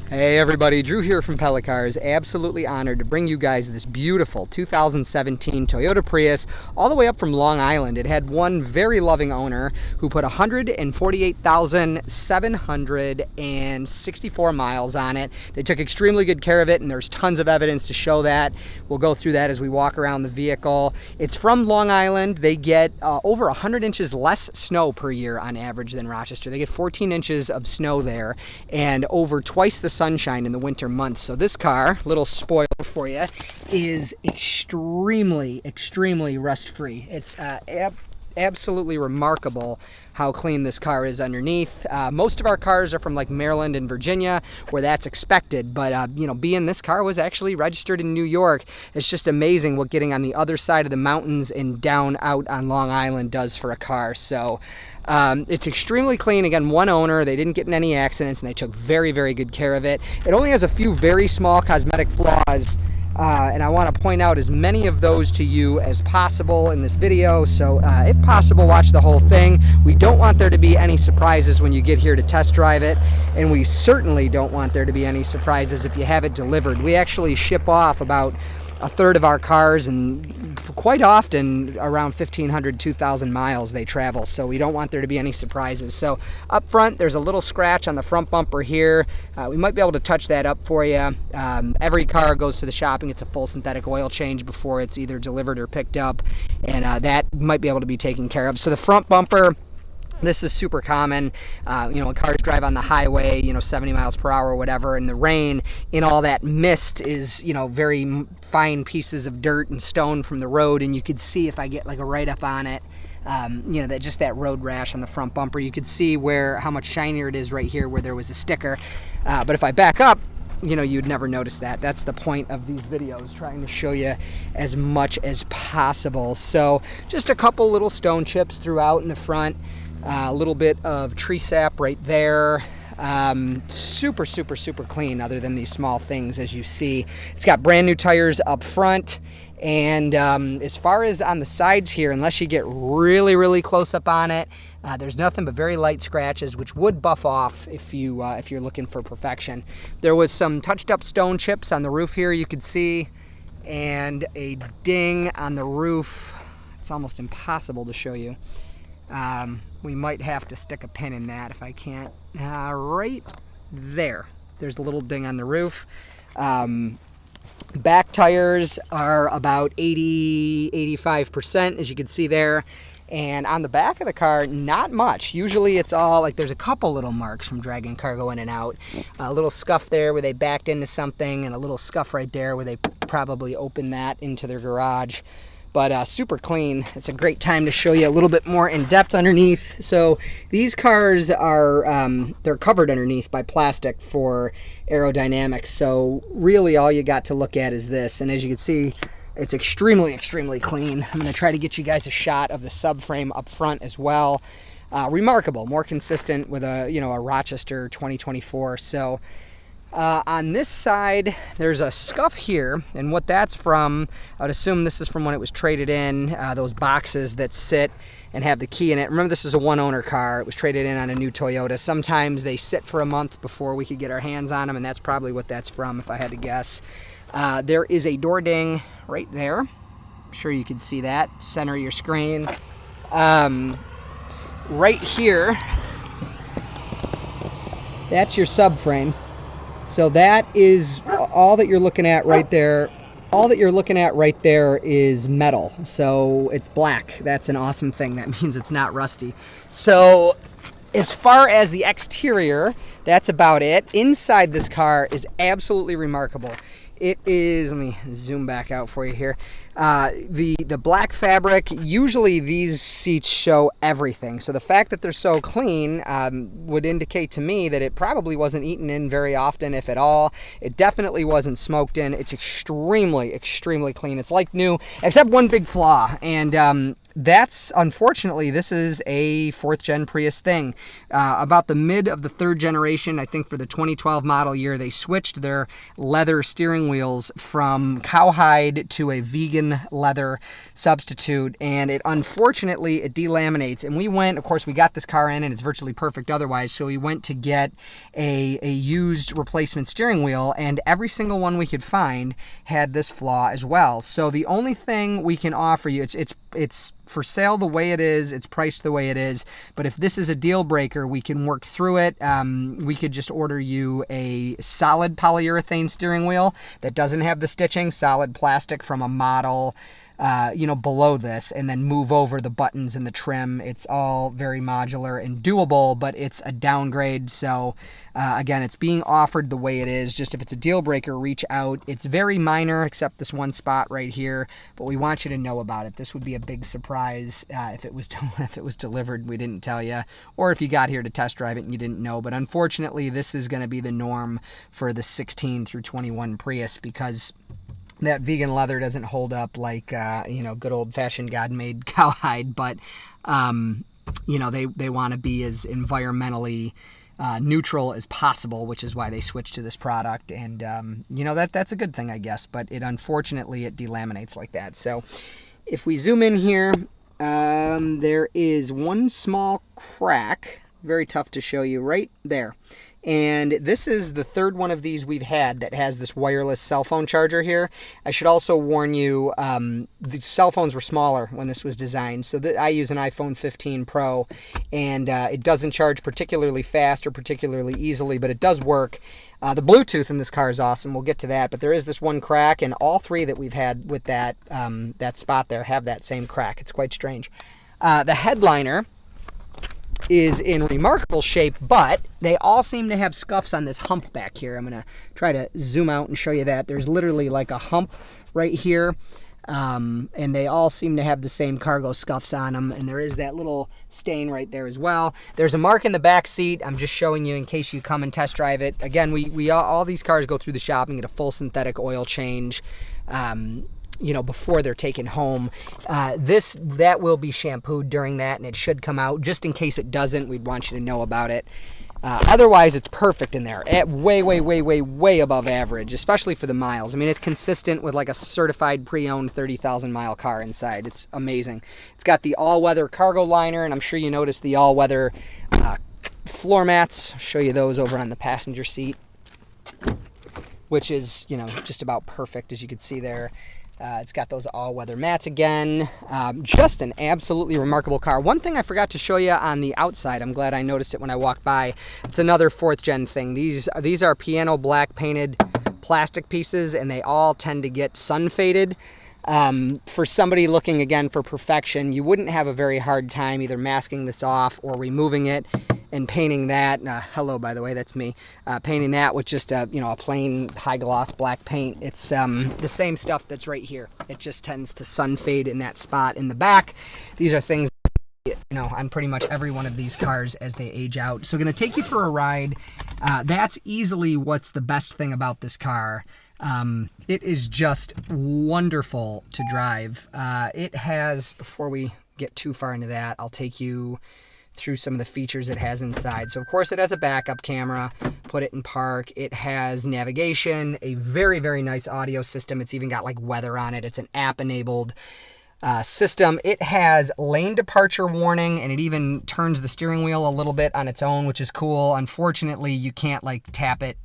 Hey everybody, Drew here from Pella Cars. Absolutely honored to bring you guys this beautiful 2017 Toyota Prius all the way up from Long Island. It had one very loving owner who put 148,764 miles on it. They took extremely good care of it, and there's tons of evidence to show that. We'll go through that as we walk around the vehicle. It's from Long Island. They get over 100 inches less snow per year on average than Rochester. They get 14 inches of snow there and over twice the sunshine in the winter months. So this car, little spoiler for you, is extremely rust-free. It's absolutely remarkable how clean this car is underneath. Most of our cars are from like Maryland and Virginia, where that's expected, but being this car was actually registered in New York, it's just amazing what getting on the other side of the mountains and down out on Long Island does for a car. So it's extremely clean. Again, one owner, they didn't get in any accidents, and they took very good care of it. It only has a few very small cosmetic flaws, and I want to point out as many of those to you as possible in this video. So if possible, watch the whole thing. We don't want there to be any surprises when you get here to test drive it, and we certainly don't want there to be any surprises if you have it delivered. We actually ship off about a third of our cars, and quite often around 1,500, 2,000 miles they travel, so we don't want there to be any surprises. So up front, there's a little scratch on the front bumper here. We might be able to touch that up for you. Every car goes to the shop and gets a full synthetic oil change before it's either delivered or picked up, and that might be able to be taken care of. So the front bumper, this is super common. When cars drive on the highway, 70 miles per hour or whatever, in the rain, in all that mist is, very fine pieces of dirt and stone from the road, and you could see, if I get like a write-up on it, that road rash on the front bumper, you could see how much shinier it is right here where there was a sticker. But if I back up, you'd never notice that. That's the point of these videos, trying to show you as much as possible. So just a couple little stone chips throughout in the front. A little bit of tree sap right there. Super clean, other than these small things, as you see. It's got brand new tires up front, and as far as on the sides here, unless you get really close up on it, there's nothing but very light scratches, which would buff off if you're looking for perfection. There was some touched up stone chips on the roof here, you could see, and a ding on the roof. It's almost impossible to show you. We might have to stick a pin in that if I can't. Right there. There's a little ding on the roof. Back tires are about 80-85%, as you can see there. And on the back of the car, not much. Usually it's all like there's a couple little marks from dragging cargo in and out. A little scuff there where they backed into something, and a little scuff right there where they probably opened that into their garage. But super clean. It's a great time to show you a little bit more in depth underneath. So these cars are they're covered underneath by plastic for aerodynamics. So really all you got to look at is this. And as you can see, it's extremely clean. I'm going to try to get you guys a shot of the subframe up front as well. Remarkable, more consistent with a Rochester 2024. So on this side, there's a scuff here, and what that's from, I would assume this is from when it was traded in, those boxes that sit and have the key in it. Remember, this is a one-owner car. It was traded in on a new Toyota. Sometimes they sit for a month before we could get our hands on them, and that's probably what that's from, if I had to guess. There is a door ding right there. I'm sure you can see that. Center of your screen. Right here, that's your subframe. So that is all that you're looking at right there. All that you're looking at right there is metal. So it's black. That's an awesome thing. That means it's not rusty. So as far as the exterior, that's about it. Inside this car is absolutely remarkable. It is, let me zoom back out for you here. The black fabric, usually these seats show everything. So the fact that they're so clean would indicate to me that it probably wasn't eaten in very often, if at all. It definitely wasn't smoked in. It's extremely clean. It's like new, except one big flaw. And that's, unfortunately, this is a 4th gen Prius thing. About the mid of the 3rd generation, I think for the 2012 model year, they switched their leather steering steering wheels from cowhide to a vegan leather substitute, and unfortunately it delaminates. And we went, of course, we got this car in and it's virtually perfect otherwise, so we went to get a used replacement steering wheel, and every single one we could find had this flaw as well. So the only thing we can offer you, it's for sale the way it is, it's priced the way it is, but if this is a deal breaker, we can work through it. We could just order you a solid polyurethane steering wheel that doesn't have the stitching, solid plastic from a model below this, and then move over the buttons and the trim. It's all very modular and doable, but it's a downgrade. So again, it's being offered the way it is. Just if it's a deal breaker, reach out. It's very minor, except this one spot right here, but we want you to know about it. This would be a big surprise if it was delivered, we didn't tell you, or if you got here to test drive it and you didn't know. But unfortunately, this is going to be the norm for the 16 through 21 Prius, because that vegan leather doesn't hold up like, good old-fashioned God-made cowhide, but, they want to be as environmentally neutral as possible, which is why they switched to this product. And, that's a good thing, I guess, but unfortunately, it delaminates like that. So if we zoom in here, there is one small crack, very tough to show you, right there. And this is the third one of these we've had that has this wireless cell phone charger here. I should also warn you, the cell phones were smaller when this was designed. So I use an iPhone 15 Pro, and it doesn't charge particularly fast or particularly easily, but it does work. The Bluetooth in this car is awesome. We'll get to that, but there is this one crack, and all three that we've had with that spot there have that same crack. It's quite strange. The headliner is in remarkable shape, but they all seem to have scuffs on this hump back here. I'm going to try to zoom out and show you that. There's literally like a hump right here, and they all seem to have the same cargo scuffs on them, and there is that little stain right there as well. There's a mark in the back seat. I'm just showing you in case you come and test drive it. Again, we all these cars go through the shop and get a full synthetic oil change, before they're taken home. That will be shampooed during that, and it should come out. Just in case it doesn't, we'd want you to know about it. Otherwise, it's perfect in there, at way above average, especially for the miles. I mean, it's consistent with like a certified pre-owned 30,000 mile car inside. It's amazing. It's got the all-weather cargo liner, and I'm sure you noticed the all-weather floor mats. I'll show you those over on the passenger seat, which is, just about perfect, as you can see there. It's got those all-weather mats again. Just an absolutely remarkable car. One thing I forgot to show you on the outside, I'm glad I noticed it when I walked by. It's another 4th gen thing. These are piano black painted plastic pieces, and they all tend to get sun faded. For somebody looking, again, for perfection, you wouldn't have a very hard time either masking this off or removing it and painting that. Hello, by the way, that's me. Painting that with just a plain high gloss black paint. It's the same stuff that's right here. It just tends to sun fade in that spot in the back. These are things on pretty much every one of these cars as they age out. So going to take you for a ride. That's easily what's the best thing about this car. It is just wonderful to drive. It has, before we get too far into that, I'll take you through some of the features it has inside. So of course it has a backup camera, put it in park. It has navigation, a very, very nice audio system. It's even got like weather on it. It's an app enabled system. It has lane departure warning, and it even turns the steering wheel a little bit on its own, which is cool. Unfortunately, you can't like tap it,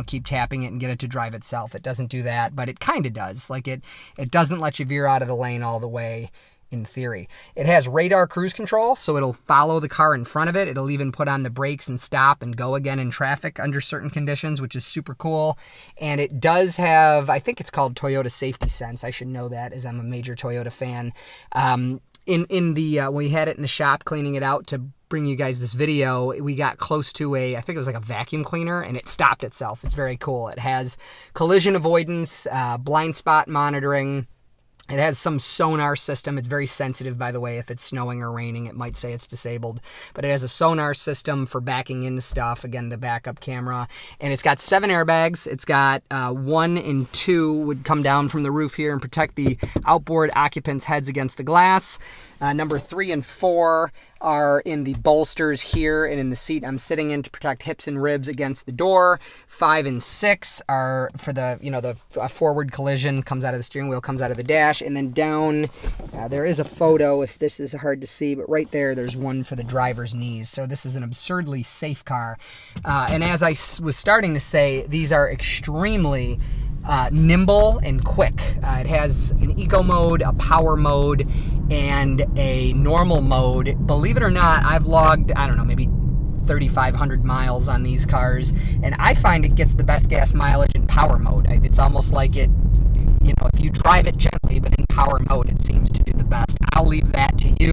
keep tapping it and get it to drive itself. It doesn't do that, but it kind of does. Like it doesn't let you veer out of the lane all the way. In theory, it has radar cruise control, so it'll follow the car in front of it. It'll even put on the brakes and stop and go again in traffic under certain conditions, which is super cool. And it does have, I think it's called Toyota Safety Sense. I should know that, as I'm a major Toyota fan. When we had it in the shop cleaning it out to bring you guys this video, we got close to I think it was like a vacuum cleaner, and it stopped itself. It's very cool. It has collision avoidance, blind spot monitoring. It has some sonar system. It's very sensitive, by the way. If it's snowing or raining, it might say it's disabled. But it has a sonar system for backing into stuff. Again, the backup camera. And it's got 7 airbags. It's got 1 and 2 would come down from the roof here and protect the outboard occupants' heads against the glass. Number 3 and 4 are in the bolsters here and in the seat I'm sitting in to protect hips and ribs against the door. 5 and 6 are for the, the forward collision, comes out of the steering wheel, comes out of the dash. And then down, there is a photo, if this is hard to see, but right there's one for the driver's knees. So this is an absurdly safe car. And as I was starting to say, these are extremely nimble and quick. It has an eco mode, a power mode, and a normal mode. Believe it or not, I've logged, I don't know, maybe 3,500 miles on these cars, and I find it gets the best gas mileage in power mode. It's almost like it, if you drive it gently, but in power mode, it seems to do the best. I'll leave that to you.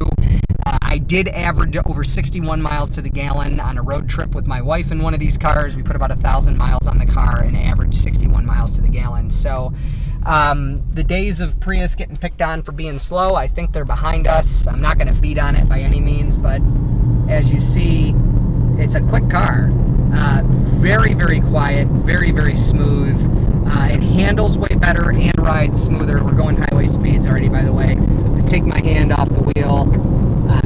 I did average over 61 miles to the gallon on a road trip with my wife in one of these cars. We put about 1,000 miles on the car and averaged 61 miles to the gallon. So the days of Prius getting picked on for being slow, I think they're behind us. I'm not going to beat on it by any means, but as you see, it's a quick car. Very, very quiet, very, very smooth. It handles way better and rides smoother. We're going highway speeds already, by the way. I take my hand off the wheel.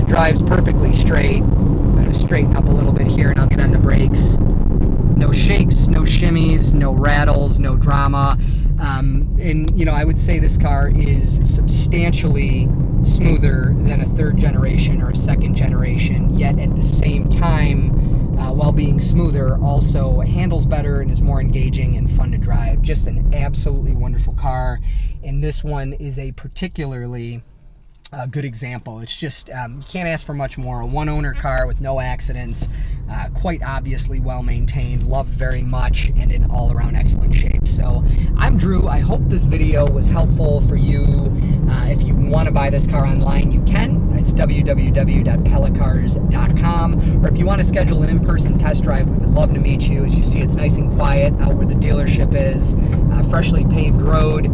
Drives perfectly straight. I'm going to straighten up a little bit here and I'll get on the brakes. No shakes, no shimmies, no rattles, no drama. And I would say this car is substantially smoother than a 3rd generation or a 2nd generation, yet at the same time, while being smoother, also handles better and is more engaging and fun to drive. Just an absolutely wonderful car. And this one is a particularly good example. It's just, you can't ask for much more. A 1-owner car with no accidents, quite obviously well maintained, loved very much, and in all around excellent shape. So I'm Drew. I hope this video was helpful for you. If you want to buy this car online, you can. It's www.pellacars.com. Or if you want to schedule an in-person test drive, we would love to meet you. As you see, it's nice and quiet out where the dealership is, freshly paved road.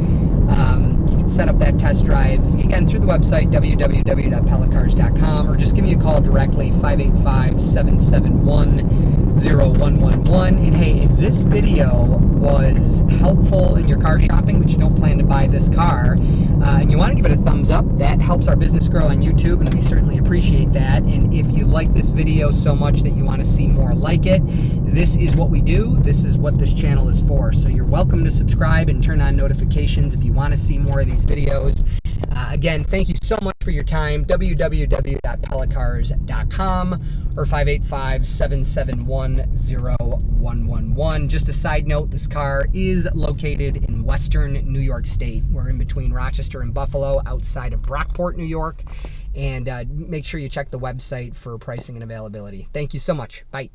You can set up that test drive, again, through the website, www.pellacars.com, or just give me a call directly, 585-771-0111. And hey, if this video was helpful in your car shopping, but you don't plan to buy this car, and you want to give it a thumbs up, that helps our business grow on YouTube, and we certainly appreciate that. And if you like this video so much that you want to see more like it, this is what we do. This is what this channel is for. So you're welcome to subscribe and turn on notifications if you want to see more of these videos. Again, thank you so much for your time. www.pellacars.com or 585-771-0111. Just a side note, this car is located in western New York State. We're in between Rochester and Buffalo, outside of Brockport, New York. And make sure you check the website for pricing and availability. Thank you so much. Bye.